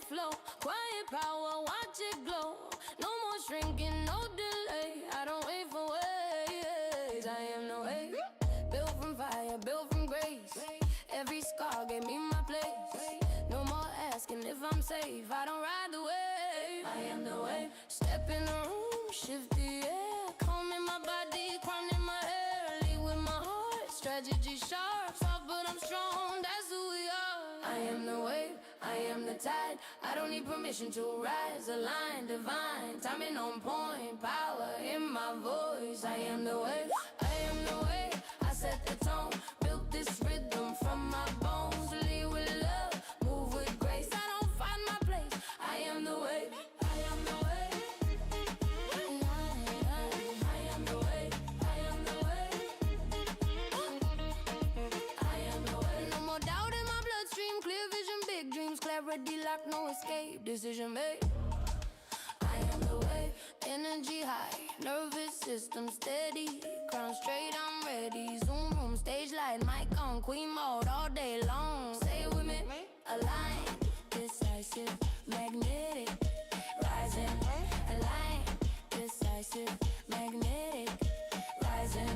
flow. Quiet power, watch it glow. No more shrinking, no delay. I don't wait for waves. I am the way. Built from fire, built from grace. Every scar gave me my place. No more asking if I'm safe. I don't ride the wave. I am the wave. Step in the room, shift the air. Calm in my body, crown in my hair. Lead with my heart, strategy sharp. Soft but I'm strong, that's who we are. I am the wave, I am the tide. I don't need permission to rise. Align, divine, timing on point. Power in my voice. I am the wave, I am the wave. I set the tone, built this rhythm from my bones. Lead with love, move with grace. I don't find my place. I am the wave, I am the wave. I am the wave, I am the wave. I am the wave. No more doubt in my bloodstream. Clear vision, big dreams, clarity lock, no escape. Decision made. I am the wave, energy high, nervous system steady, crown straight, I'm ready. Zoom room, stage light, mic on, queen mode all day long. Say it with me, align, decisive, magnetic, rising, align, decisive, magnetic, rising.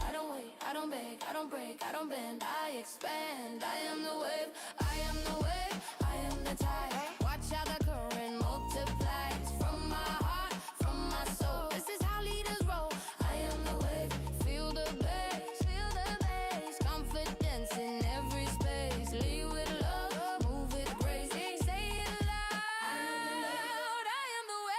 I don't wait, I don't beg, I don't break, I don't bend, I expand. I am the wave, I am the wave, I am the tide. Watch how the current multiplies from my heart, from my soul. This is how leaders roll. I am the wave, feel the bass, confidence in every space. Lead with love, move with grace. Say it loud, I am the wave.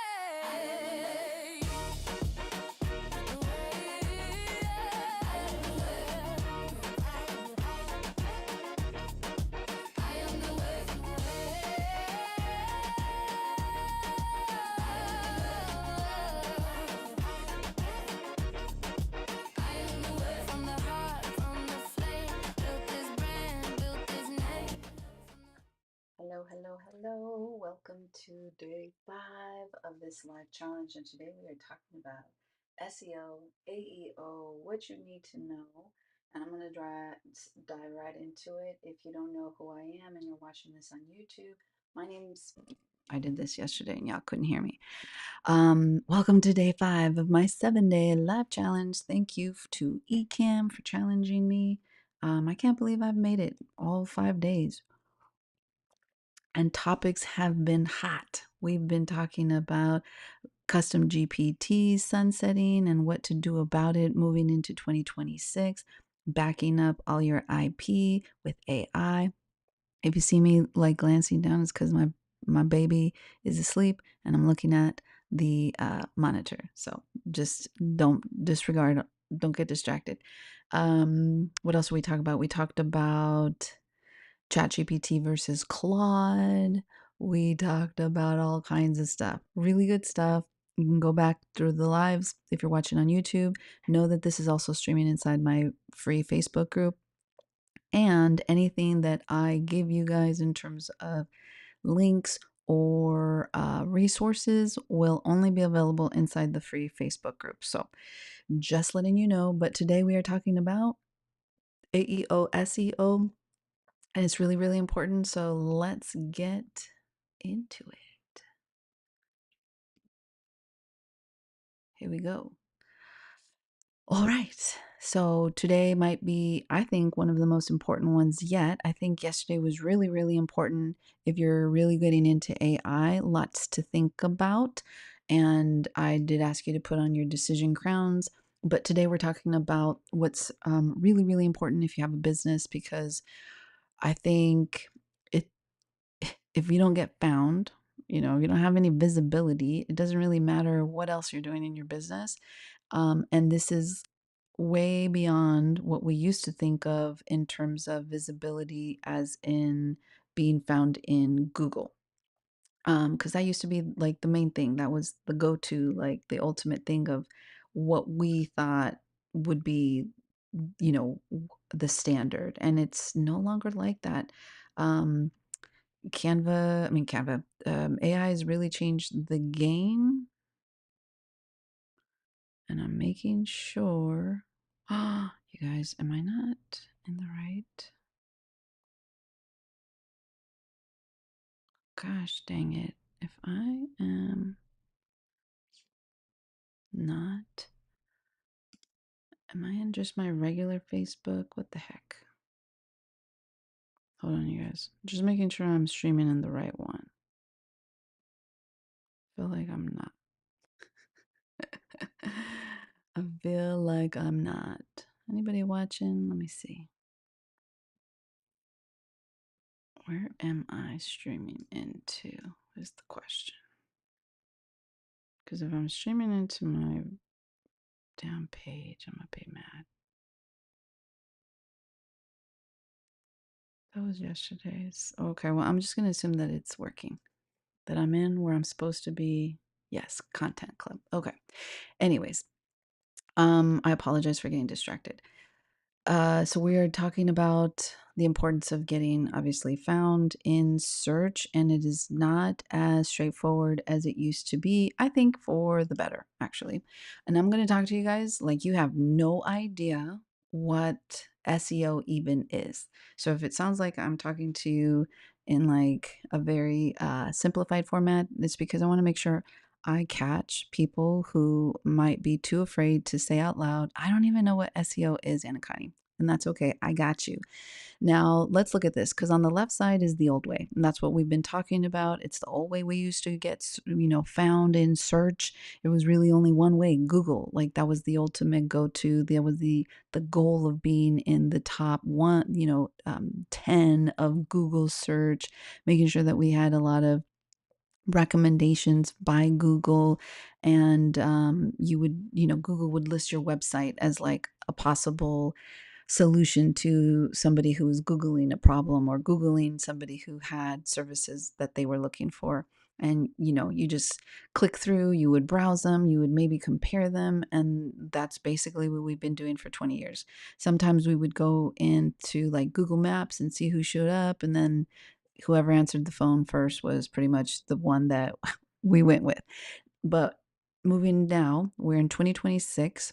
Hello, hello, hello. Welcome to day 5 of this live challenge. And today we are talking about SEO, AEO, what you need to know. And I'm going to dive right into it. If you don't know who I am and you're watching this on YouTube, my name's. I did this yesterday and y'all couldn't hear me. Welcome to day 5 of my 7-day live challenge. Thank you to Ecamm for challenging me. I can't believe I've made it all 5 days. And topics have been hot. We've been talking about custom GPT sunsetting and what to do about it moving into 2026, backing up all your IP with AI. If you see me like glancing down, it's because my baby is asleep and I'm looking at the monitor. So just don't disregard, don't get distracted. What else did we talk about? We talked about ChatGPT versus Claude. We talked about all kinds of stuff. Really good stuff. You can go back through the lives if you're watching on YouTube. Know that this is also streaming inside my free Facebook group. And anything that I give you guys in terms of links or resources will only be available inside the free Facebook group. So just letting you know. But today we are talking about AEO, SEO, and it's really, really important. So let's get into it. Here we go. All right. So today might be, I think, one of the most important ones yet. I think yesterday was really, really important if you're really getting into AI, lots to think about. And I did ask you to put on your decision crowns. But today we're talking about what's really, really important if you have a business, because I think it if you don't get found, if you don't have any visibility, it doesn't really matter what else you're doing in your business. And this is way beyond what we used to think of in terms of visibility, as in being found in Google. Because that used to be like the main thing. That was the go-to, like the ultimate thing of what we thought would be, the standard. And it's no longer like that. Um, Canva, AI has really changed the game. And I'm making sure. You guys, am I not in the right? Gosh dang it. If I am not, am I in just my regular Facebook? What the heck? Hold on, you guys. Just making sure I'm streaming in the right one. Feel like I'm not. I feel like I'm not. Anybody watching? Let me see. Where am I streaming into? Is the question. Because if I'm streaming into my down page, I'm gonna be mad. That was yesterday's. Okay, well, I'm just gonna assume that it's working. That I'm in where I'm supposed to be. Yes, content club. Okay. Anyways, I apologize for getting distracted. So we are talking about the importance of getting obviously found in search, and it is not as straightforward as it used to be. I think for the better, actually. And I'm going to talk to you guys like you have no idea what SEO even is. So if it sounds like I'm talking to you in like a very simplified format, it's because I want to make sure I catch people who might be too afraid to say out loud, I don't even know what SEO is, Anakani. And that's okay. I got you. Now, let's look at this because on the left side is the old way. And that's what we've been talking about. It's the old way we used to get, found in search. It was really only one way, Google. Like that was the ultimate go-to. That was the goal of being in the top 10 of Google search, making sure that we had a lot of recommendations by Google, and you would, Google would list your website as like a possible solution to somebody who was Googling a problem or Googling somebody who had services that they were looking for. And, you just click through, you would browse them, you would maybe compare them. And that's basically what we've been doing for 20 years. Sometimes we would go into like Google Maps and see who showed up. And then whoever answered the phone first was pretty much the one that we went with. But moving now, we're in 2026.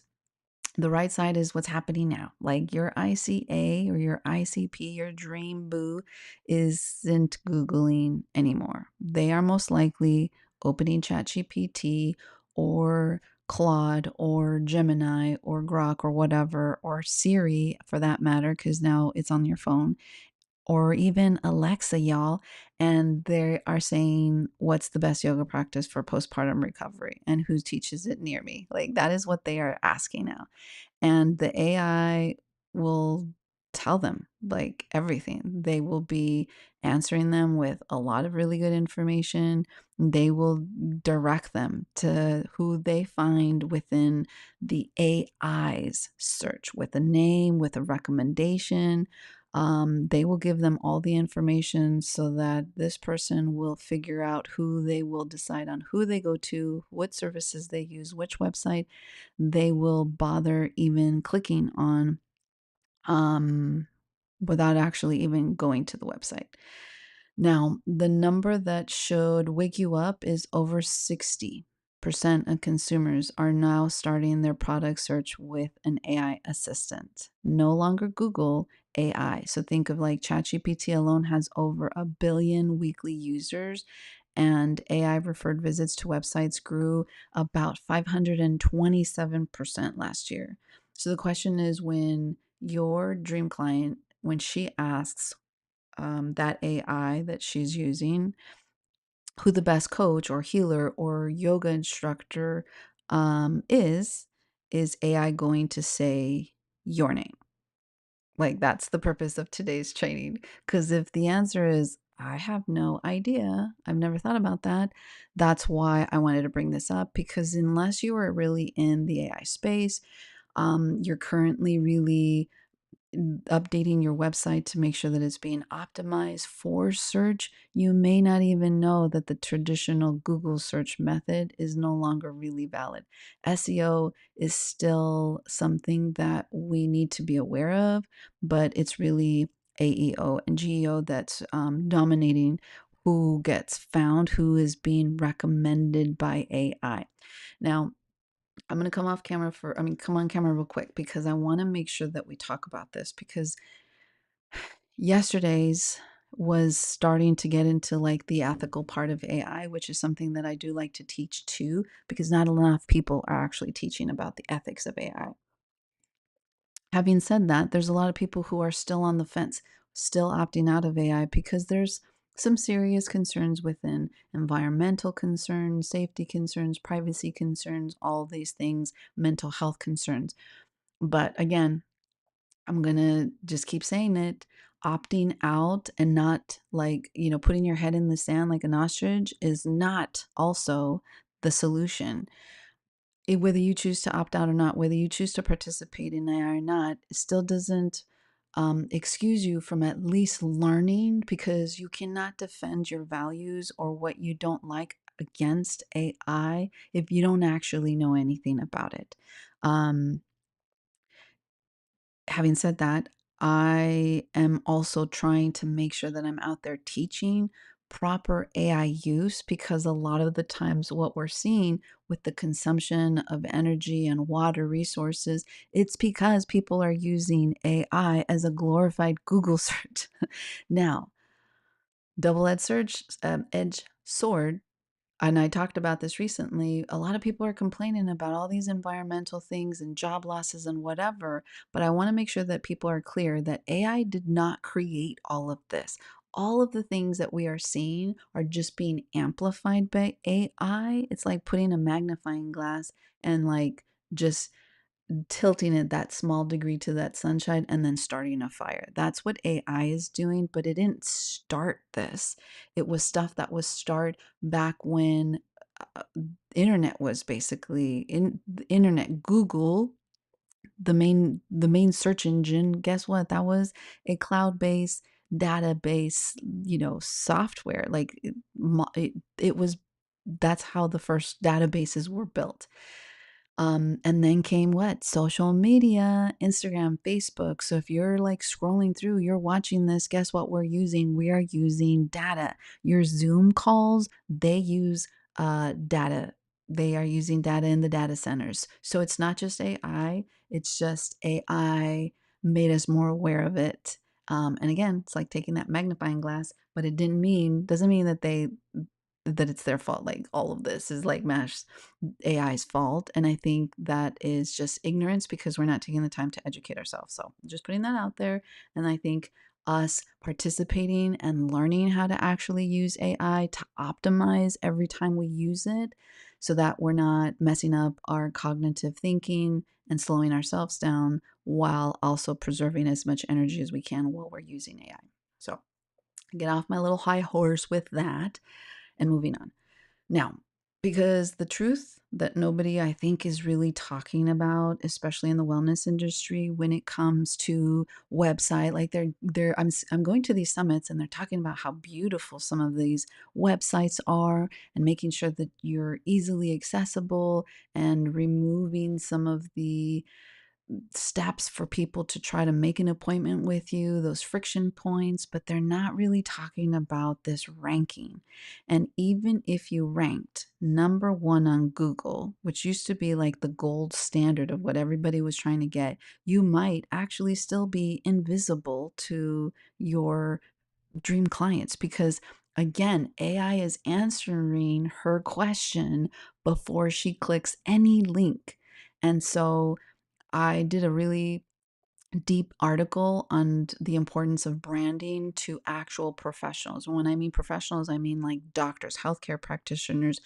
The right side is what's happening now. Like your ICA or your ICP, your dream boo, isn't Googling anymore. They are most likely opening ChatGPT or Claude or Gemini or Grok or whatever, or Siri for that matter, because now it's on your phone, or even Alexa, y'all. And they are saying, what's the best yoga practice for postpartum recovery? And who teaches it near me? Like that is what they are asking now. And the AI will tell them like everything. They will be answering them with a lot of really good information. They will direct them to who they find within the AI's search with a name, with a recommendation. They will give them all the information so that this person will figure out who they will decide on who they go to, what services they use, which website they will bother even clicking on, um, without actually even going to the website. Now, the number that should wake you up is over 60% of consumers are now starting their product search with an AI assistant. No longer Google, AI. So think of like ChatGPT alone has over a billion weekly users, and AI referred visits to websites grew about 527% last year. So the question is, when your dream client, when she asks that AI that she's using, who the best coach or healer or yoga instructor is AI going to say your name? Like, that's the purpose of today's training. Because if the answer is, I have no idea, I've never thought about that, that's why I wanted to bring this up. Because unless you are really in the AI space, you're currently really updating your website to make sure that it's being optimized for search, you may not even know that the traditional Google search method is no longer really valid. SEO is still something that we need to be aware of, but it's really AEO and GEO that's dominating who gets found, who is being recommended by AI. Now, I'm going to come on camera real quick because I want to make sure that we talk about this, because yesterday's was starting to get into like the ethical part of AI, which is something that I do like to teach too, because not enough people are actually teaching about the ethics of AI. Having said that, there's a lot of people who are still on the fence, still opting out of AI because there's some serious concerns within environmental concerns, safety concerns, privacy concerns, all these things, mental health concerns. But again, I'm going to just keep saying it. Opting out and not like, putting your head in the sand like an ostrich is not also the solution. Whether you choose to opt out or not, whether you choose to participate in AI or not, it still doesn't excuse you from at least learning, because you cannot defend your values or what you don't like against AI if you don't actually know anything about it. Um, Having said that, I am also trying to make sure that I'm out there teaching proper AI use, because a lot of the times what we're seeing with the consumption of energy and water resources, it's because people are using AI as a glorified Google search. Now, edge sword, and I talked about this recently. A lot of people are complaining about all these environmental things and job losses and whatever, but I want to make sure that people are clear that AI did not create all of this. All of the things that we are seeing are just being amplified by AI. It's like putting a magnifying glass and like just tilting it that small degree to that sunshine and then starting a fire. That's what AI is doing, but it didn't start this. It was stuff that was started back when uh, internet was basically in the internet. Google, the main search engine, guess what? That was a cloud-based database, software. Like it was, that's how the first databases were built. And then came what? Social media, Instagram, Facebook. So if you're like scrolling through, you're watching this, guess what we're using? We are using data. Your Zoom calls, they use data. They are using data in the data centers. So it's not just AI, it's just AI made us more aware of it. And again, it's like taking that magnifying glass, but doesn't mean that it's their fault. Like all of this is like mash AI's fault. And I think that is just ignorance because we're not taking the time to educate ourselves. So just putting that out there. And I think us participating and learning how to actually use AI to optimize every time we use it, so that we're not messing up our cognitive thinking and slowing ourselves down, while also preserving as much energy as we can while we're using AI. So get off my little high horse with that and moving on. Now, because the truth that nobody, I think, is really talking about, especially in the wellness industry, when it comes to website, like I'm going to these summits and they're talking about how beautiful some of these websites are, and making sure that you're easily accessible and removing some of the steps for people to try to make an appointment with you, those friction points, but they're not really talking about this ranking. And even if you ranked number one on Google, which used to be like the gold standard of what everybody was trying to get, you might actually still be invisible to your dream clients, because again, AI is answering her question before she clicks any link. And so I did a really deep article on the importance of branding to actual professionals. When I mean professionals, I mean like doctors, healthcare practitioners,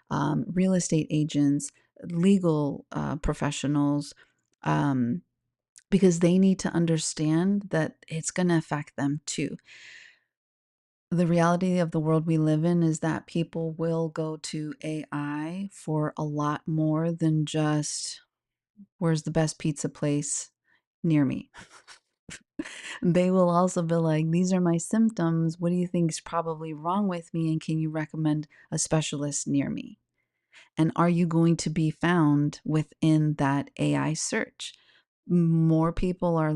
real estate agents, legal professionals, um, because they need to understand that it's going to affect them too. The reality of the world we live in is that people will go to AI for a lot more than just where's the best pizza place near me. They will also be like, these are my symptoms. What do you think is probably wrong with me? And can you recommend a specialist near me? And are you going to be found within that AI search? more people are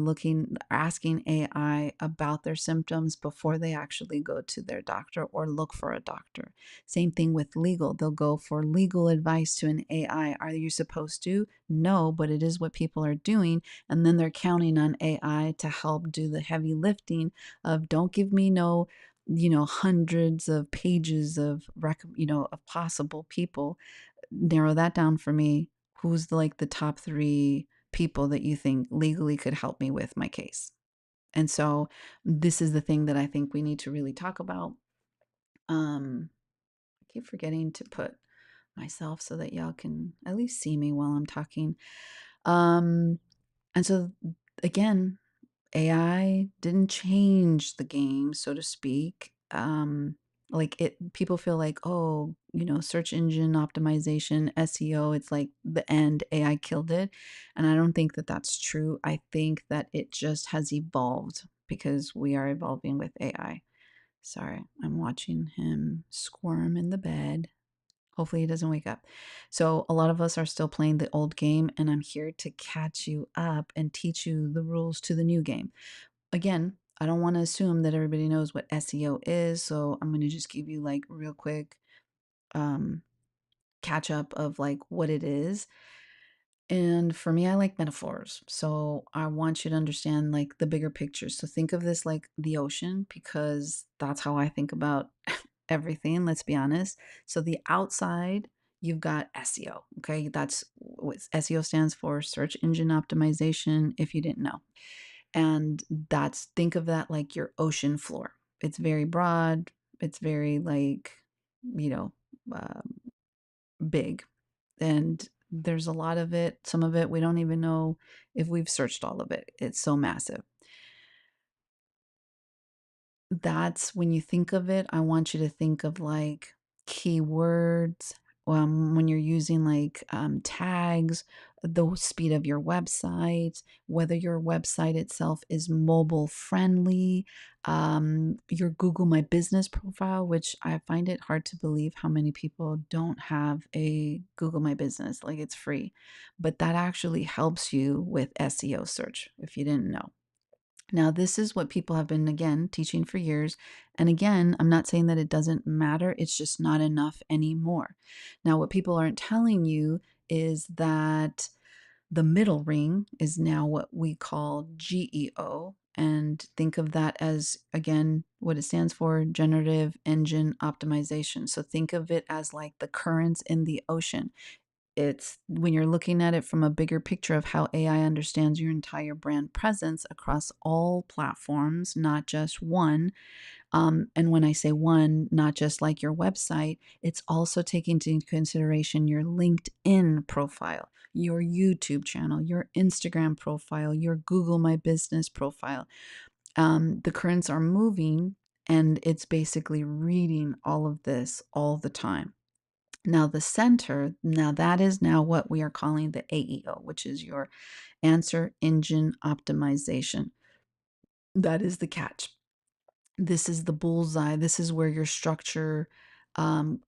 asking AI about their symptoms before they actually go to their doctor or look for a doctor. Same thing with legal. They'll go for legal advice to an AI. Are you supposed to? No, but it is what people are doing. And then they're counting on AI to help do the heavy lifting of don't give me no, hundreds of pages of of possible people. Narrow that down for me. Who's like the top three people that you think legally could help me with my case? And so this is the thing that I think we need to really talk about. I keep forgetting to put myself so that y'all can at least see me while I'm talking. Um, and so again, AI didn't change the game, so to speak. Like people feel like, oh, search engine optimization, SEO, it's like the end, AI killed it. And I don't think that that's true. I think that it just has evolved because we are evolving with AI. Sorry, I'm watching him squirm in the bed. Hopefully he doesn't wake up. So a lot of us are still playing the old game, and I'm here to catch you up and teach you the rules to the new game. Again, I don't want to assume that everybody knows what SEO is, so I'm going to just give you like real quick um catch up of like what it is. And for me, I like metaphors. So I want you to understand like the bigger picture. So think of this like the ocean because that's how I think about everything, let's be honest. So the outside, you've got SEO, okay? That's what SEO stands for, search engine optimization, if you didn't know. And that's think of that like your ocean floor. It's very broad, it's very like, you know, uh, big. And there's a lot of it. Some of it we don't even know if we've searched all of it. It's so massive. That's when you think of it, I want you to think of like keywords, when you're using like tags, the speed of your website, whether your website itself is mobile friendly, your Google My Business profile, which I find it hard to believe how many people don't have a Google My Business. Like it's free, but that actually helps you with SEO search if you didn't know. Now, this is what people have been, again, teaching for years. And again, I'm not saying that it doesn't matter, it's just not enough anymore. Now, what people aren't telling you is that the middle ring is now what we call GEO. And think of that as, again, what it stands for, generative engine optimization. So think of it as like the currents in the ocean. It's when you're looking at it from a bigger picture of how AI understands your entire brand presence across all platforms, not just one. And when I say one, not just like your website, it's also taking into consideration your LinkedIn profile, your YouTube channel, your Instagram profile, your Google My Business profile. The currents are moving and it's basically reading all of this all the time. Now, the center, now that is now what we are calling the AEO, which is your answer engine optimization. That is the catch. This is the bullseye. This is where your structure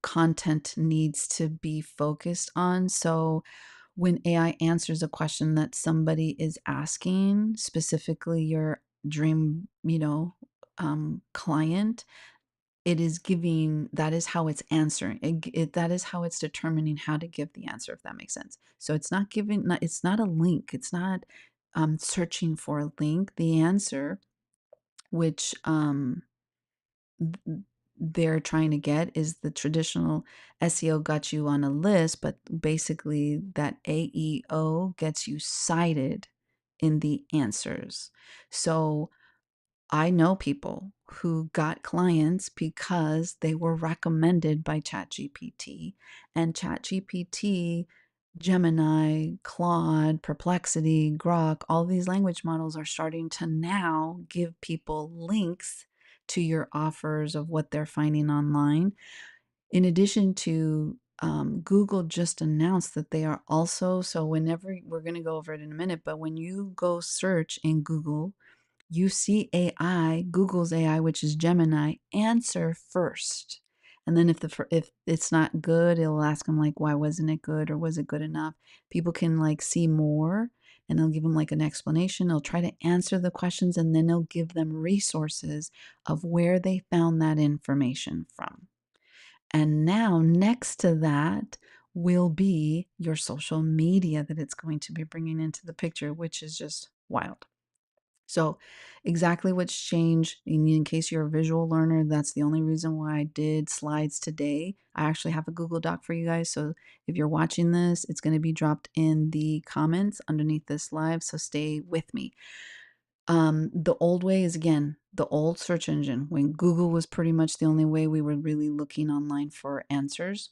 content needs to be focused on. So, when AI answers a question that somebody is asking, specifically your dream, client, it is giving that is how it's answering that is how it's determining how to give the answer, if that makes sense. So it's not giving not, it's not a link, it's not searching for a link. The answer which they're trying to get is the traditional SEO got you on a list, but basically that AEO gets you cited in the answers. So I know people who got clients because they were recommended by ChatGPT, and ChatGPT, Gemini, Claude, Perplexity, Grok, all these language models are starting to now give people links to your offers of what they're finding online. In addition to Google just announced that they are also, so whenever we're going to go over it in a minute, but when you go search in Google, you see AI, Google's AI, which is Gemini, answer first. And then if it's not good, it'll ask them like, why wasn't it good or was it good enough? People can like see more and they'll give them like an explanation. They'll try to answer the questions, and then they'll give them resources of where they found that information from. And now, next to that, will be your social media that it's going to be bringing into the picture, which is just wild. So, exactly what's changed, in case you're a visual learner, that's the only reason why I did slides today. I actually have a Google Doc for you guys. So, if you're watching this, it's going to be dropped in the comments underneath this live. So, stay with me. The old way is, again, the old search engine when Google was pretty much the only way we were really looking online for answers.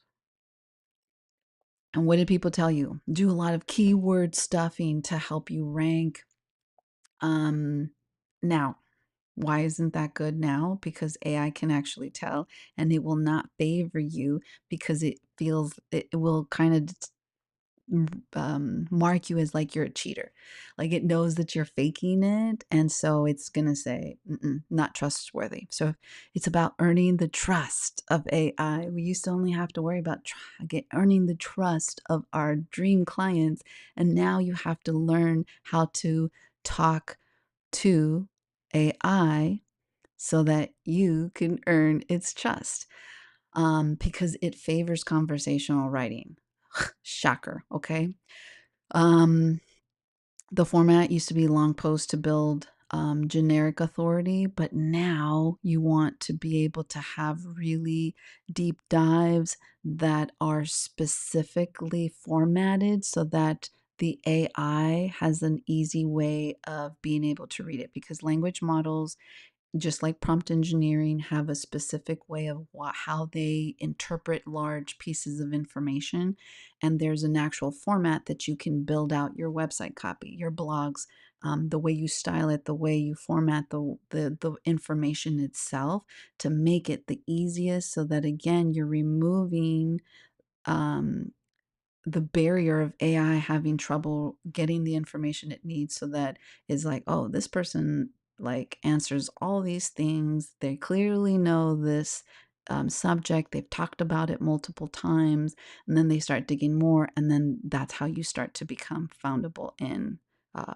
And what did people tell you? Do a lot of keyword stuffing to help you rank. Now, why isn't that good now? Because AI can actually tell, and it will not favor you because it feels it will kind of mark you as like you're a cheater. Like it knows that you're faking it. And so it's going to say, not trustworthy. So it's about earning the trust of AI. We used to only have to worry about earning the trust of our dream clients. And now you have to learn how to talk to AI so that you can earn its trust, because it favors conversational writing. Shocker. Okay. Um, the format used to be long post to build generic authority, but now you want to be able to have really deep dives that are specifically formatted so that the AI has an easy way of being able to read it, because language models, just like prompt engineering, have a specific way of how they interpret large pieces of information. And there's an actual format that you can build out your website copy, your blogs, the way you style it, the way you format the information itself to make it the easiest, so that again, you're removing um, the barrier of AI having trouble getting the information it needs, so that it's like, oh, this person like answers all these things. They clearly know this subject. They've talked about it multiple times, and then they start digging more, and then that's how you start to become foundable um,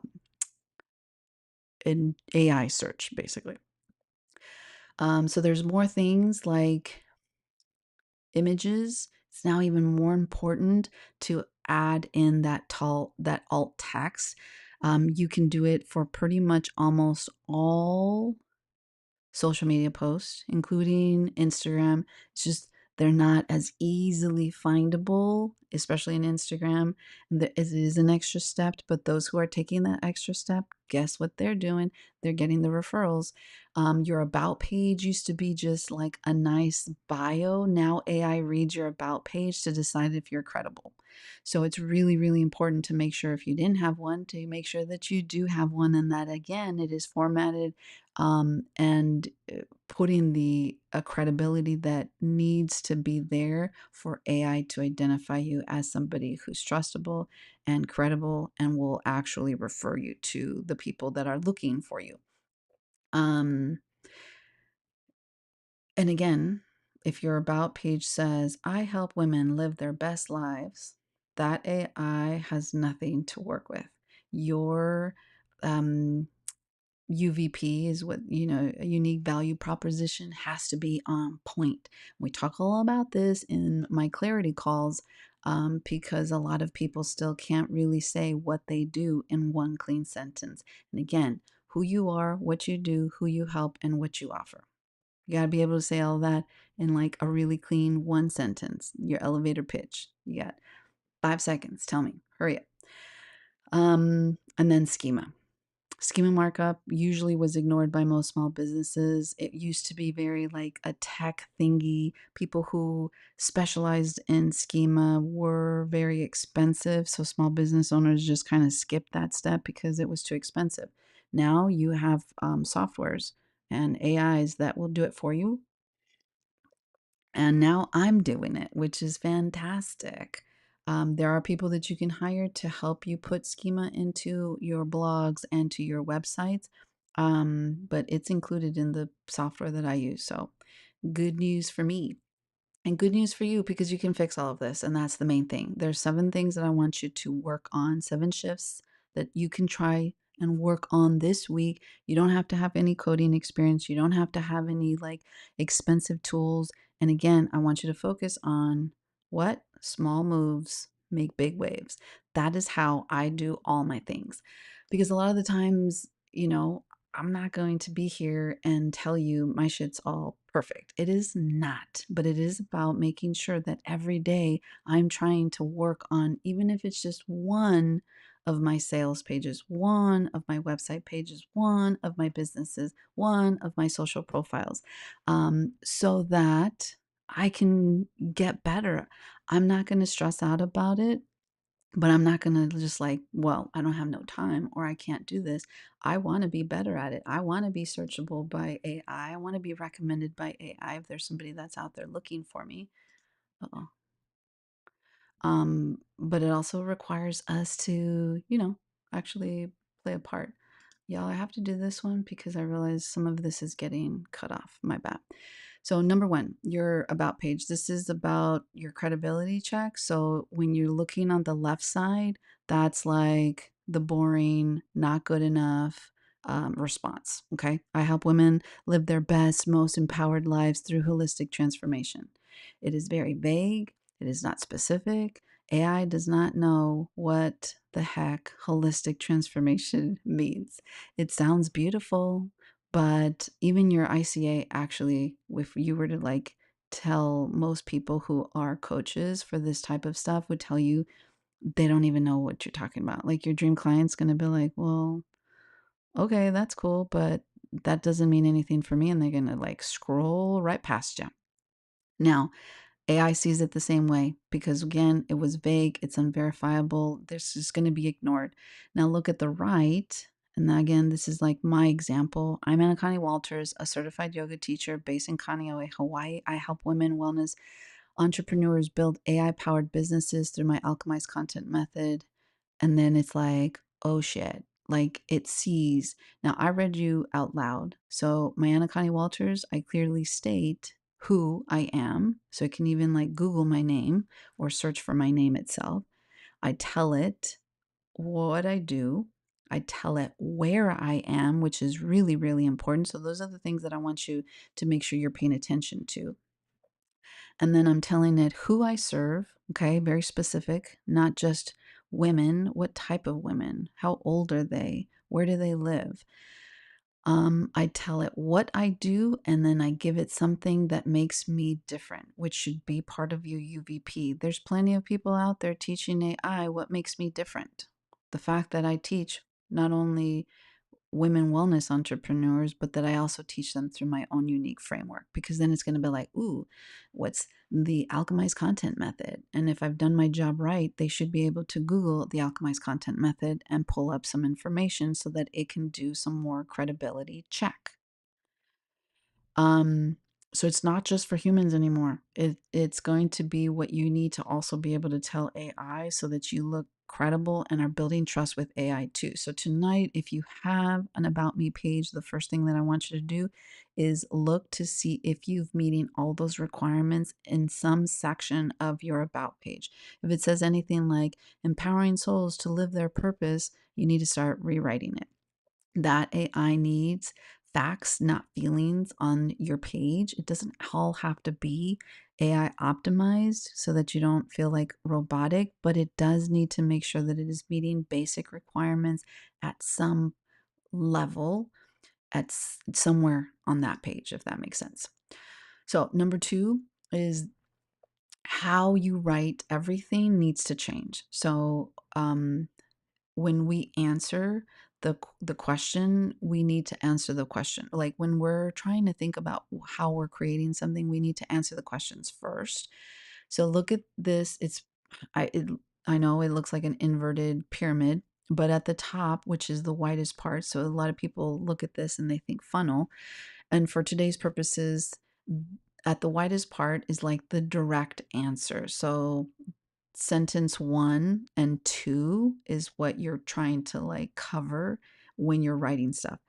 in AI search, basically. So there's more things like images. It's now even more important to add in that alt text. You can do it for pretty much almost all social media posts, including Instagram. It's just they're not as easily findable, especially in Instagram. It is an extra step, but those who are taking that extra step, guess what they're doing? They're getting the referrals. Your about page used to be just like a nice bio. Now AI reads your about page to decide if you're credible. So it's really, really important to make sure, if you didn't have one, to make sure that you do have one, and that again, it is formatted, and putting the credibility that needs to be there for AI to identify you as somebody who's trustable and credible and will actually refer you to the people that are looking for you. Um, and again, if your about page says, I help women live their best lives, that AI has nothing to work with. Your um, UVP is what, a unique value proposition has to be on point. We talk all about this in my clarity calls, because a lot of people still can't really say what they do in one clean sentence. And again, who you are, what you do, who you help, and what you offer. You got to be able to say all that in like a really clean one sentence, your elevator pitch. You got 5 seconds. Tell me, hurry up. And then schema. Schema markup usually was ignored by most small businesses. It used to be very like a tech thingy. People who specialized in schema were very expensive. So small business owners just kind of skipped that step because it was too expensive. Now you have softwares and AIs that will do it for you. And now I'm doing it, which is fantastic. There are people that you can hire to help you put schema into your blogs and to your websites, but it's included in the software that I use. So, good news for me and good news for you, because you can fix all of this. And that's the main thing. There's 7 things that I want you to work on, 7 shifts that you can try and work on this week. You don't have to have any coding experience. You don't have to have any like expensive tools. And again, I want you to focus on what small moves make big waves. That is how I do all my things. Because a lot of the times, I'm not going to be here and tell you my shit's all perfect. It is not, but it is about making sure that every day I'm trying to work on, even if it's just one of my sales pages, one of my website pages, one of my businesses, one of my social profiles, so that I can get better. I'm not going to stress out about it, but I'm not going to just like, well, I don't have no time or I can't do this. I want to be better at it. I want to be searchable by AI. I want to be recommended by AI if there's somebody that's out there looking for me. Uh-oh. But it also requires us to, actually play a part. Y'all, I have to do this one because I realize some of this is getting cut off. My bad. So, number one, your about page. This is about your credibility check. So, when you're looking on the left side, that's like the boring, not good enough response. Okay. I help women live their best, most empowered lives through holistic transformation. It is very vague, it is not specific. AI does not know what the heck holistic transformation means. It sounds beautiful, but even your ICA actually, if you were to like tell most people who are coaches for this type of stuff, would tell you they don't even know what you're talking about. Like your dream client's going to be like, well, okay, that's cool, but that doesn't mean anything for me. And they're going to like scroll right past you. Now, AI sees it the same way because, again, it was vague, it's unverifiable. This is going to be ignored. Now, look at the right. And again, this is like my example. I'm Anna Connie Walters, a certified yoga teacher based in Kaneohe, Hawaii. I help women wellness entrepreneurs build AI powered businesses through my alchemized content method. And then it's like, oh shit, like it sees. Now, I read you out loud. So, my Anna Connie Walters, I clearly state who I am. So, it can even like Google my name or search for my name itself. I tell it what I do. I tell it where I am, which is really, really important. So, those are the things that I want you to make sure you're paying attention to. And then I'm telling it who I serve, okay, very specific, not just women, what type of women, how old are they, where do they live. I tell it what I do, and then I give it something that makes me different, which should be part of your UVP. There's plenty of people out there teaching AI what makes me different. The fact that I teach not only women wellness entrepreneurs, but that I also teach them through my own unique framework, because then it's going to be like, ooh, what's the alchemized content method? And if I've done my job right, they should be able to Google the alchemized content method and pull up some information so that it can do some more credibility check. Um, so it's not just for humans anymore. It's going to be what you need to also be able to tell AI so that you look credible and are building trust with AI too. So tonight, if you have an About Me page, the first thing that I want you to do is look to see if you've meeting all those requirements in some section of your About page. If it says anything like empowering souls to live their purpose, you need to start rewriting it. That AI needs facts, not feelings on your page. It doesn't all have to be AI optimized so that you don't feel like robotic, but it does need to make sure that it is meeting basic requirements at some level, at somewhere on that page, if that makes sense. So, number two is how you write everything needs to change. So, when we answer the question, we need to answer the question. Like when we're trying to think about how we're creating something, we need to answer the questions first. So look at this. I know it looks like an inverted pyramid, but at the top, which is the widest part, so a lot of people look at this and they think funnel. And for today's purposes, at the widest part is like the direct answer. So sentence one and two is what you're trying to like cover when you're writing stuff.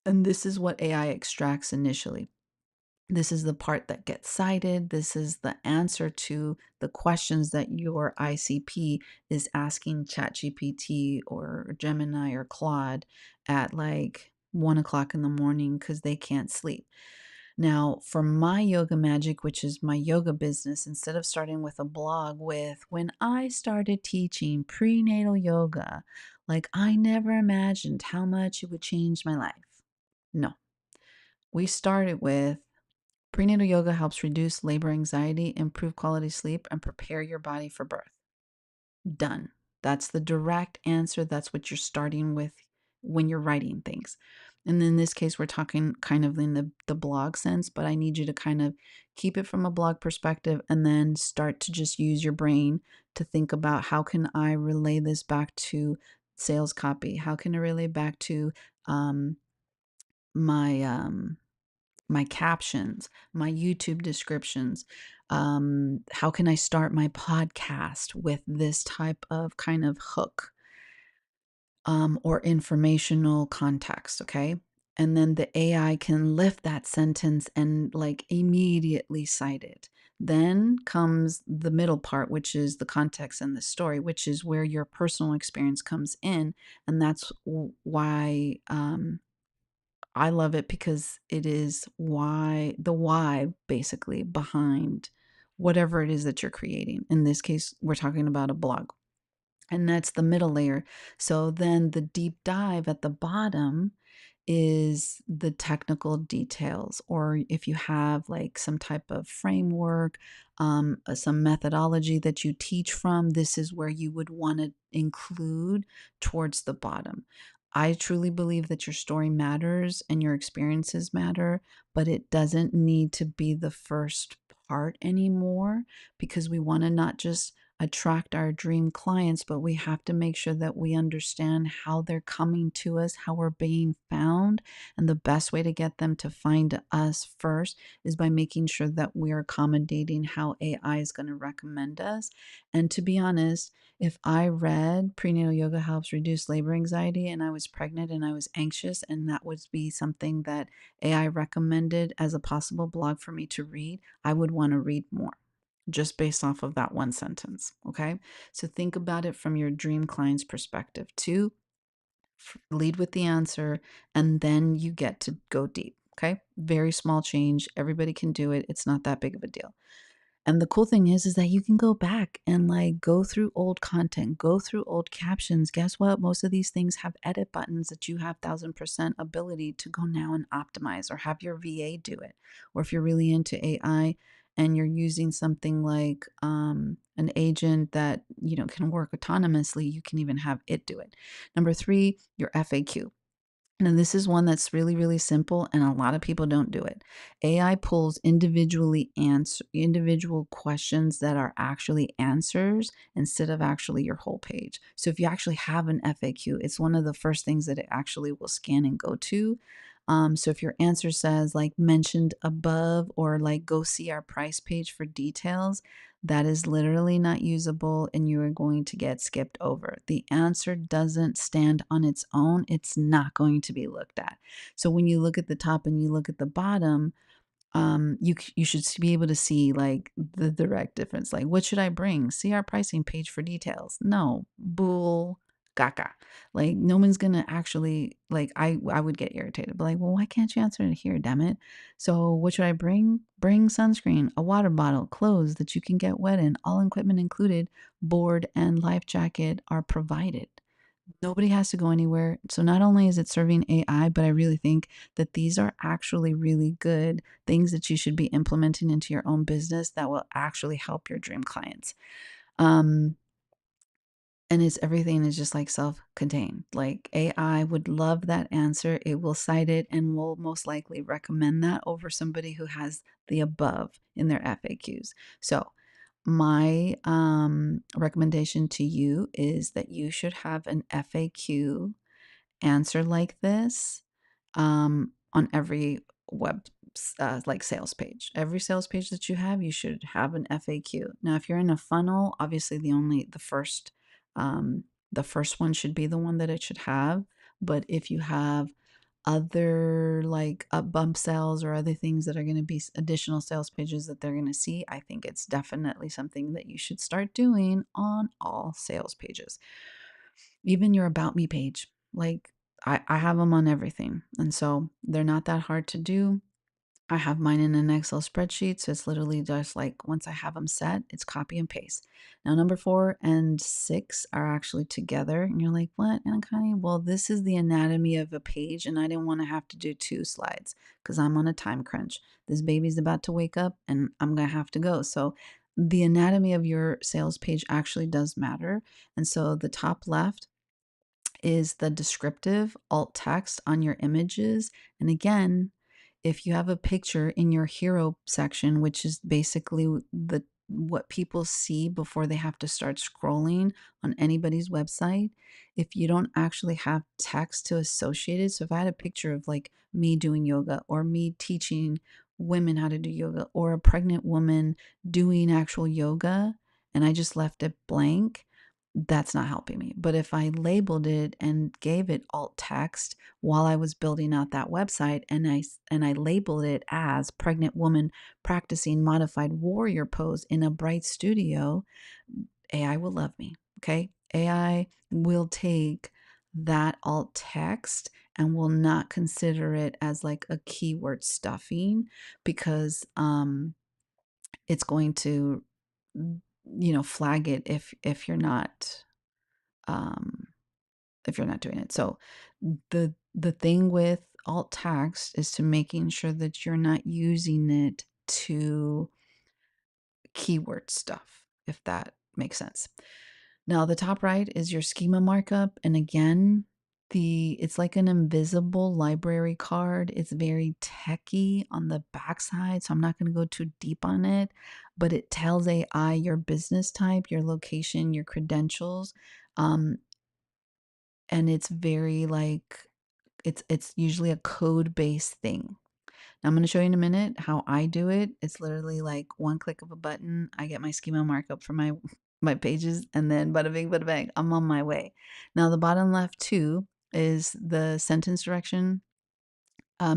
And this is what AI extracts initially. This is the part that gets cited. This is the answer to the questions that your ICP is asking ChatGPT or Gemini or Claude at like 1 o'clock in the morning because they can't sleep. Now, for my yoga magic, which is my yoga business, instead of starting with a blog with when I started teaching prenatal yoga, like I never imagined how much it would change my life. No, we started with prenatal yoga helps reduce labor anxiety, improve quality sleep, and prepare your body for birth. Done. That's the direct answer. That's what you're starting with when you're writing things. And in this case, we're talking kind of in the blog sense, but I need you to kind of keep it from a blog perspective and then start to just use your brain to think about how can I relay this back to sales copy? How can I relay back to um, my my captions, my YouTube descriptions. How can I start my podcast with this type of kind of hook or informational context? Okay. And then the AI can lift that sentence and like immediately cite it. Then comes the middle part, which is the context and the story, which is where your personal experience comes in. And that's why I love it because it is why basically behind whatever it is that you're creating. In this case, we're talking about a blog, and that's the middle layer. So then the deep dive at the bottom is the technical details, or if you have like some type of framework, some methodology that you teach from, this is where you would want to include towards the bottom. I truly believe that your story matters and your experiences matter, but it doesn't need to be the first part anymore because we want to not just attract our dream clients, but we have to make sure that we understand how they're coming to us, how we're being found. And the best way to get them to find us first is by making sure that we're accommodating how AI is going to recommend us. And to be honest, if I read prenatal yoga helps reduce labor anxiety and I was pregnant and I was anxious, and that would be something that AI recommended as a possible blog for me to read, I would want to read more just based off of that one sentence. Okay. So think about it from your dream client's perspective. Two, lead with the answer, and then you get to go deep. Okay. Very small change. Everybody can do it. It's not that big of a deal. And the cool thing is that you can go back and like go through old content, go through old captions. Guess what? Most of these things have edit buttons that you have 1000% ability to go now and optimize or have your VA do it. Or if you're really into AI and you're using something like an agent that can work autonomously, you can even have it do it. Number three, your FAQ. Now, this is one that's really, really simple, and a lot of people don't do it. AI pulls individual questions that are actually answers instead of actually your whole page. So if you actually have an FAQ, it's one of the first things that it actually will scan and go to. So if your answer says like mentioned above or like go see our price page for details, that is literally not usable and you are going to get skipped over. The answer doesn't stand on its own. It's not going to be looked at. So when you look at the top and you look at the bottom, you should be able to see like the direct difference. Like, what should I bring? See our pricing page for details. No, bull gaga. Like, no one's gonna actually like. I would get irritated, but like, well, why can't you answer it here? Damn it! So, what should I bring? Bring sunscreen, a water bottle, clothes that you can get wet in, all equipment included. Board and life jacket are provided. Nobody has to go anywhere. So not only is it serving AI, but I really think that these are actually really good things that you should be implementing into your own business that will actually help your dream clients. Um, and it's everything is just like self-contained. Like AI would love that answer. It will cite it and will most likely recommend that over somebody who has the above in their FAQs. So my recommendation to you is that you should have an FAQ answer like this on every like sales page. Every sales page that you have, you should have an FAQ. Now, if you're in a funnel, obviously the first one should be the one that it should have. But if you have other like up bump sales or other things that are going to be additional sales pages that they're going to see, I think it's definitely something that you should start doing on all sales pages. Even your about me page. Like I have them on everything. And so they're not that hard to do. I have mine in an Excel spreadsheet. So it's literally just like once I have them set, it's copy and paste. Now, number 4 and 6 are actually together. And you're like, what, Anna Connie? Well, this is the anatomy of a page. And I didn't want to have to do 2 slides because I'm on a time crunch. This baby's about to wake up and I'm going to have to go. So the anatomy of your sales page actually does matter. And so the top left is the descriptive alt text on your images. And again, if you have a picture in your hero section, which is basically the what people see before they have to start scrolling on anybody's website, if you don't actually have text to associate it. So if I had a picture of like me doing yoga or me teaching women how to do yoga or a pregnant woman doing actual yoga and I just left it blank, that's not helping me. But if I labeled it and gave it alt text while I was building out that website and I labeled it as pregnant woman practicing modified warrior pose in a bright studio, AI will love me. Okay? AI will take that alt text and will not consider it as like a keyword stuffing because it's going to flag it um, if you're not doing it. So the thing with alt text is to making sure that you're not using it to keyword stuff, if that makes sense. Now the top right is your schema markup, and again, it's like an invisible library card. It's very techy on the backside, so I'm not going to go too deep on it, but it tells AI your business type, your location, your credentials. Um, and it's very like it's usually a code-based thing. Now I'm going to show you in a minute how I do it. It's literally like one click of a button. I get my schema markup for my my pages, and then bada bing, bada bang, I'm on my way. Now the bottom left too is the sentence direction,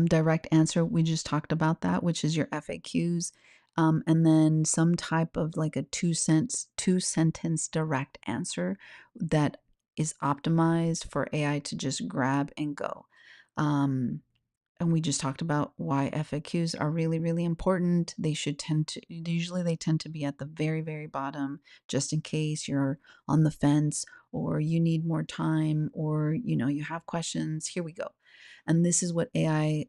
direct answer. We just talked about that, which is your FAQs, and then some type of like a two sentence direct answer that is optimized for AI to just grab and go. Um, and we just talked about why FAQs are really, really important. They tend to be at the very, very bottom, just in case you're on the fence or you need more time or, you have questions. Here we go. And this is what AI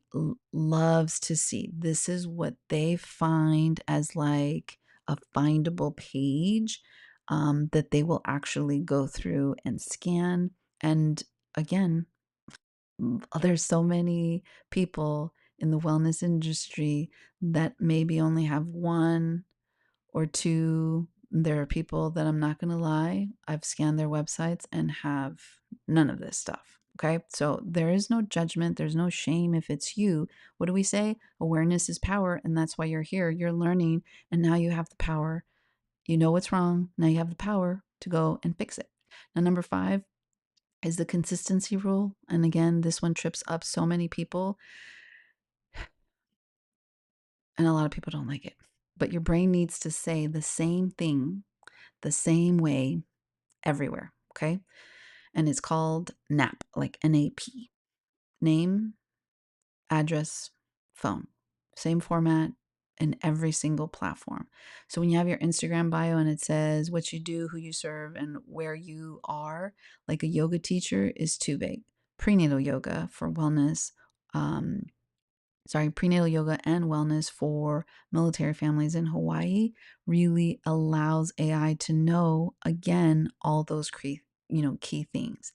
loves to see. This is what they find as like a findable page that they will actually go through and scan. And again, there's so many people in the wellness industry that maybe only have one or two. There are people that I'm not going to lie, I've scanned their websites and have none of this stuff. Okay. So there is no judgment. There's no shame if it's you. What do we say? Awareness is power. And that's why you're here. You're learning. And now you have the power. You know what's wrong. Now you have the power to go and fix it. Now, number 5 is the consistency rule. And again, this one trips up so many people, and a lot of people don't like it. But your brain needs to say the same thing the same way everywhere. Okay. And it's called NAP, like NAP: name, address, phone. Same format in every single platform. So when you have your Instagram bio and it says what you do, who you serve, and where you are, like a yoga teacher is too vague. Prenatal yoga for wellness, prenatal yoga and wellness for military families in Hawaii really allows AI to know again all those key things.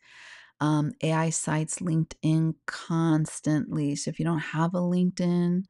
AI cites LinkedIn constantly. So if you don't have a LinkedIn,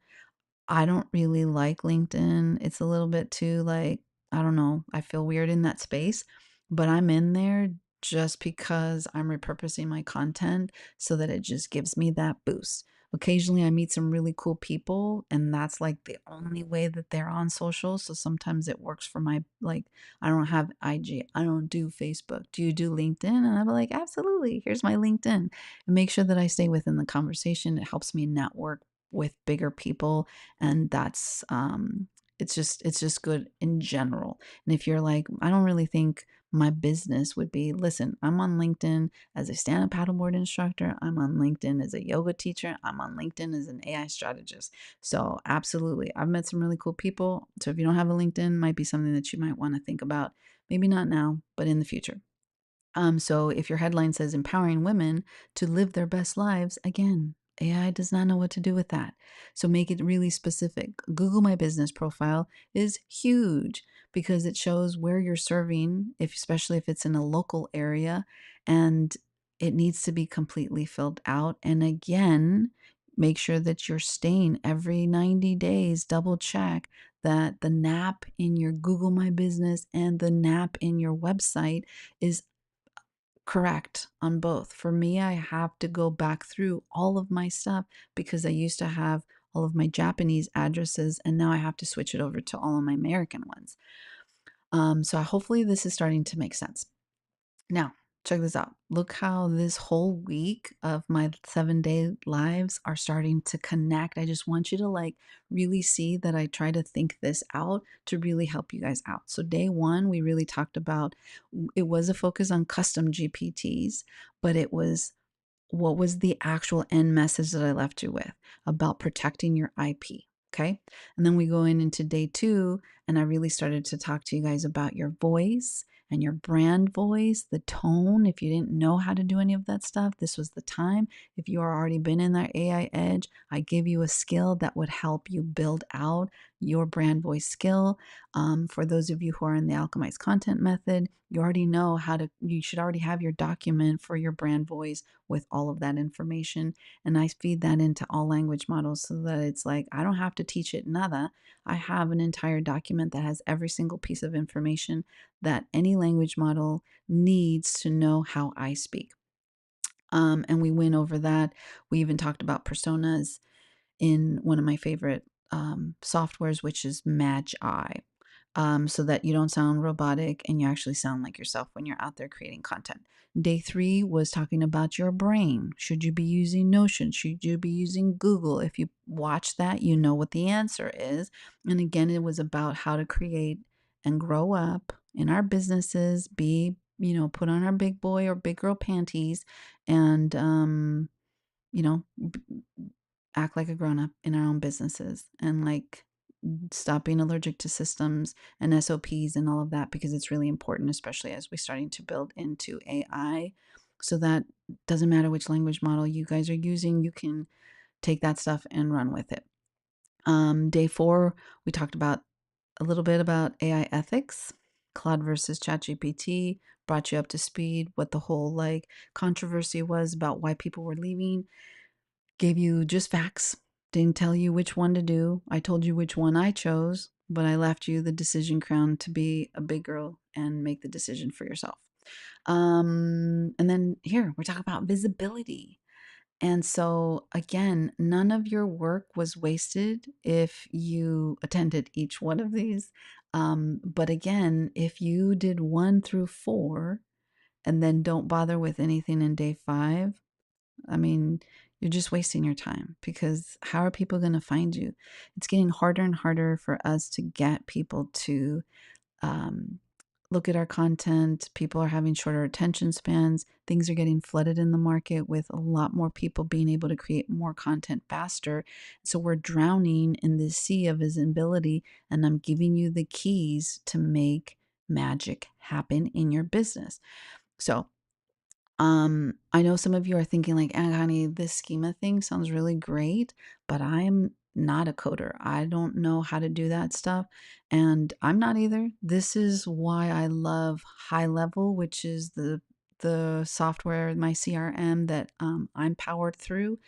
I don't really like LinkedIn. It's a little bit too like, I don't know, I feel weird in that space, but I'm in there just because I'm repurposing my content so that it just gives me that boost. Occasionally I meet some really cool people, and that's like the only way that they're on social. So sometimes it works for my, like, I don't have IG, I don't do Facebook. Do you do LinkedIn? And I'm like, absolutely. Here's my LinkedIn. And make sure that I stay within the conversation. It helps me network with bigger people, and that's it's just good in general. And if you're like, I don't really think my business would be, listen, I'm on LinkedIn as a stand-up paddleboard instructor, I'm on LinkedIn as a yoga teacher, I'm on LinkedIn as an AI strategist. So absolutely, I've met some really cool people. So if you don't have a LinkedIn, might be something that you might want to think about, maybe not now, but in the future. So if your headline says empowering women to live their best lives, again, AI does not know what to do with that. So make it really specific. Google My Business profile is huge because it shows where you're serving, if especially if it's in a local area, and it needs to be completely filled out. And again, make sure that you're staying every 90 days, double check that the NAP in your Google My Business and the NAP in your website is correct on both. For me, I have to go back through all of my stuff because I used to have all of my Japanese addresses, and now I have to switch it over to all of my American ones. So hopefully this is starting to make sense. Now, check this out. Look how this whole week of my 7-day lives are starting to connect. I just want you to like really see that I try to think this out to really help you guys out. So, day one, we really talked about, it was a focus on custom GPTs, but it was, what was the actual end message that I left you with about protecting your IP. Okay. And then we go into day two, and I really started to talk to you guys about your voice and your brand voice, the tone. If you didn't know how to do any of that stuff, this was the time. If you are already been in that AI edge, I give you a skill that would help you build out your brand voice skill. For those of you who are in the Alchemized Content Method, you already know how to, you should already have your document for your brand voice with all of that information. And I feed that into all language models so that it's like, I don't have to teach it nada. I have an entire document that has every single piece of information that any language model needs to know how I speak. And we went over that. We even talked about personas in one of my favorite softwares, which is Magi, so that you don't sound robotic and you actually sound like yourself when you're out there creating content. Day three was talking about your brain. Should you be using Notion? Should you be using Google? If you watch that, you know what the answer is. And again, it was about how to create and grow up in our businesses, be, put on our big boy or big girl panties, and, you know, act like a grown up in our own businesses, and like stop being allergic to systems and SOPs and all of that, because it's really important, especially as we're starting to build into AI. So that doesn't matter which language model you guys are using, you can take that stuff and run with it. Day four, we talked about a little bit about AI ethics, Claude versus ChatGPT, brought you up to speed what the whole like controversy was about why people were leaving. Gave you just facts, didn't tell you which one to do. I told you which one I chose, but I left you the decision crown to be a big girl and make the decision for yourself. And then here we're talking about visibility. And so, again, none of your work was wasted if you attended each one of these. But again, if you did 1 through 4 and then don't bother with anything in day 5, I mean, you're just wasting your time, because how are people going to find you? It's getting harder and harder for us to get people to um, look at our content. People are having shorter attention spans. Things are getting flooded in the market with a lot more people being able to create more content faster. So we're drowning in this sea of visibility, and I'm giving you the keys to make magic happen in your business. So I know some of you are thinking like, honey, this schema thing sounds really great, but I'm not a coder. I don't know how to do that stuff. And I'm not either. This is why I love High Level, which is the software, my CRM that I'm powered through.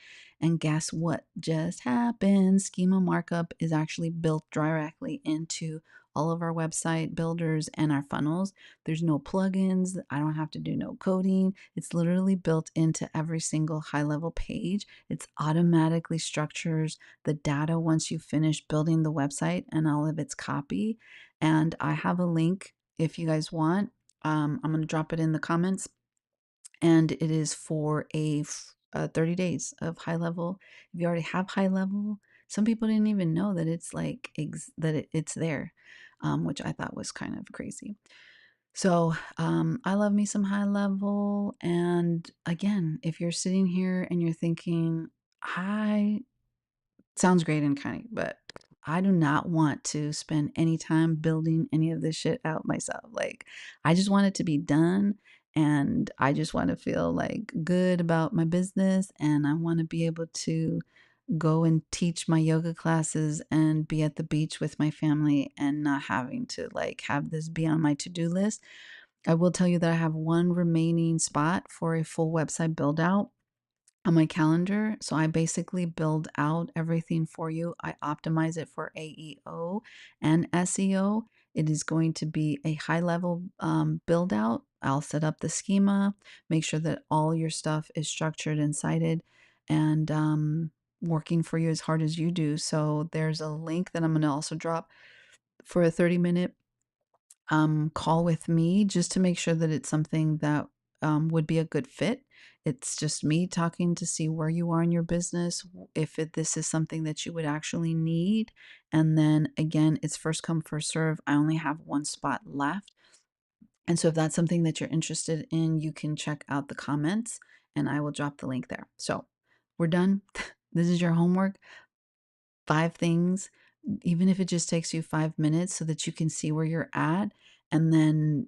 And guess what just happened? Schema markup is actually built directly into all of our website builders and our funnels. There's no plugins. I don't have to do no coding. It's literally built into every single high level page. It's automatically structures the data once you finish building the website and all of its copy. And I have a link if you guys want. I'm going to drop it in the comments, and it is for 30 days of high level. If you already have high level, some people didn't even know that it's like it's there, which I thought was kind of crazy. So I love me some high level. And again, if you're sitting here and you're thinking, I sounds great and kind, but I do not want to spend any time building any of this shit out myself. Like, I just want it to be done, and I just want to feel like good about my business, and I want to be able to go and teach my yoga classes and be at the beach with my family and not having to like have this be on my to-do list. I will tell you that I have one remaining spot for a full website build out on my calendar. So I basically build out everything for you. I optimize it for AEO and SEO. It is going to be a high level build out. I'll set up the schema, make sure that all your stuff is structured and cited, and working for you as hard as you do. So there's a link that I'm going to also drop for a 30-minute call with me just to make sure that it's something that would be a good fit. It's just me talking to see where you are in your business, if this is something that you would actually need. And then again, it's first come, first serve. I only have one spot left. And so if that's something that you're interested in, you can check out the comments and I will drop the link there. So we're done. This is your homework. 5 things, even if it just takes you 5 minutes so that you can see where you're at. And then,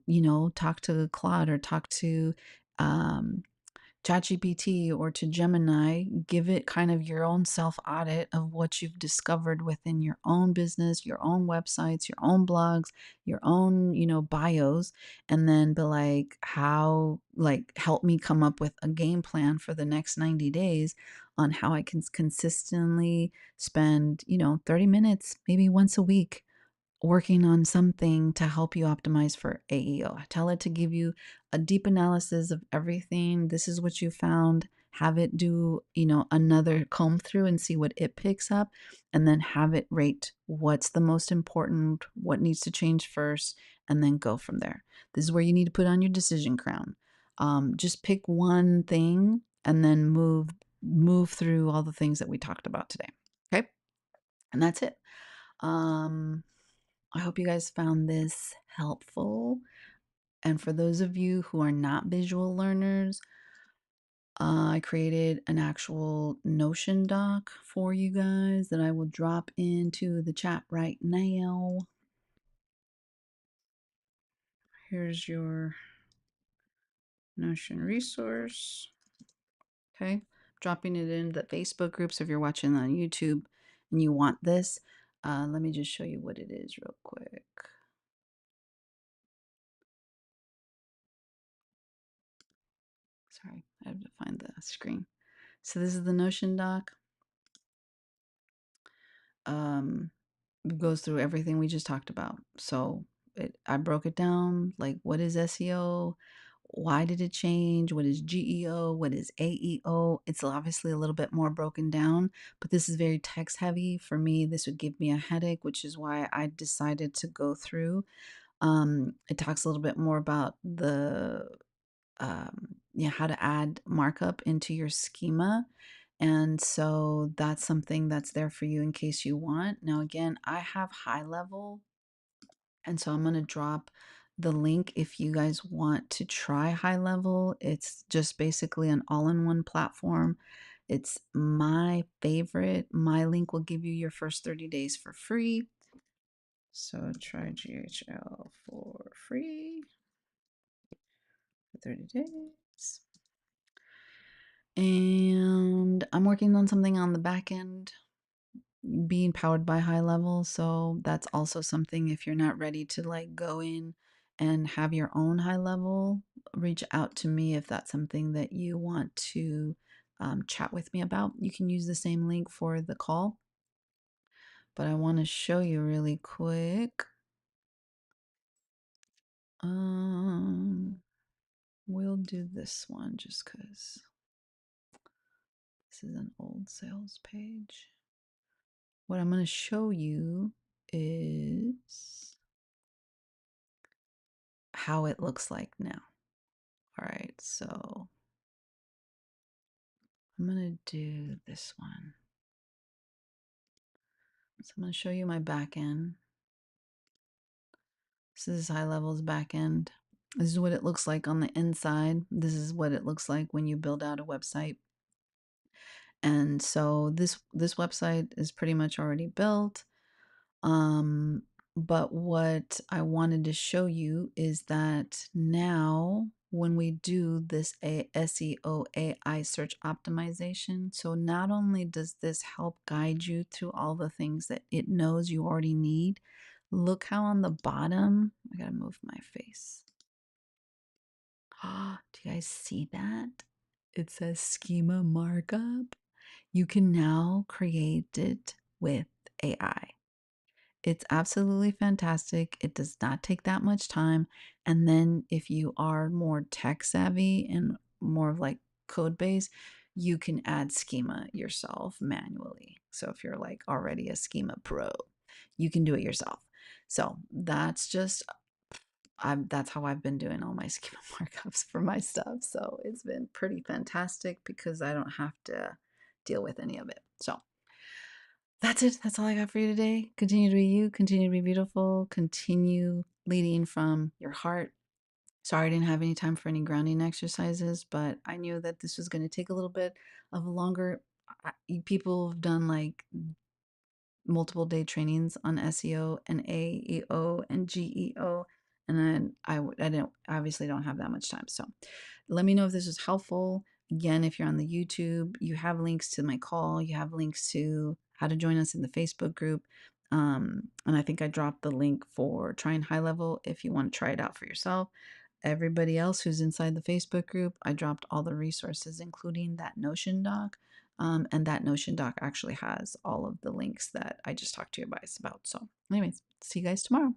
talk to Claude or talk to um, ChatGPT or to Gemini, give it kind of your own self audit of what you've discovered within your own business, your own websites, your own blogs, your own, bios, and then be like, help me come up with a game plan for the next 90 days on how I can consistently spend, 30 minutes, maybe once a week working on something to help you optimize for AEO. Tell it to give you a deep analysis of everything. This is what you found. Have it do, another comb through and see what it picks up, and then have it rate what's the most important, what needs to change first, and then go from there. This is where you need to put on your decision crown. Just pick one thing and then move through all the things that we talked about today. Okay, and that's it. I hope you guys found this helpful. And for those of you who are not visual learners, I created an actual Notion doc for you guys that I will drop into the chat right now. Here's your Notion resource. Okay. Dropping it in the Facebook groups if you're watching on YouTube and you want this. Let me just show you what it is real quick. Sorry, I have to find the screen. So this is the Notion doc. It goes through everything we just talked about. So I broke it down, like what is SEO? Why did it change? What is GEO? What is AEO? It's obviously a little bit more broken down, but this is very text heavy. For me, this would give me a headache, which is why I decided to go through. It talks a little bit more about the how to add markup into your schema. And so that's something that's there for you in case you want. Now, again, I have high level, and so I'm going to drop the link if you guys want to try high level. It's just basically an all in one platform. It's my favorite. My link will give you your first 30 days for free. So try GHL for free for 30 days. And I'm working on something on the back end being powered by high level. So that's also something if you're not ready to like go in and have your own high level, reach out to me if that's something that you want to chat with me about. You can use the same link for the call. But I want to show you really quick do this one just because this is an old sales page. What I'm going to show you is how it looks like now. All right, so I'm going to do this one. So I'm going to show you my back end. This is high levels back end. This is what it looks like on the inside. This is what it looks like when you build out a website. And so this website is pretty much already built. But what I wanted to show you is that now when we do this SEO AI search optimization, so not only does this help guide you through all the things that it knows you already need, look how on the bottom, I gotta move my face. Do you guys see that? It says schema markup. You can now create it with AI. It's absolutely fantastic. It does not take that much time. And then if you are more tech savvy and more of like code base, you can add schema yourself manually. So if you're like already a schema pro, you can do it yourself. So that's just that's how I've been doing all my schema markups for my stuff. So it's been pretty fantastic because I don't have to deal with any of it. So that's it. That's all I got for you today. Continue to be you, continue to be beautiful, continue leading from your heart. Sorry I didn't have any time for any grounding exercises, but I knew that this was going to take a little bit of a longer. People have done like multiple day trainings on SEO and AEO and GEO, and then I didn't obviously don't have that much time. So let me know if this was helpful. Again, if you're on the YouTube, you have links to my call, you have links to how to join us in the Facebook group. And I think I dropped the link for trying high level if you want to try it out for yourself. Everybody else who's inside the Facebook group, I dropped all the resources, including that Notion doc. And that Notion doc actually has all of the links that I just talked to you guys about. So, anyways, see you guys tomorrow.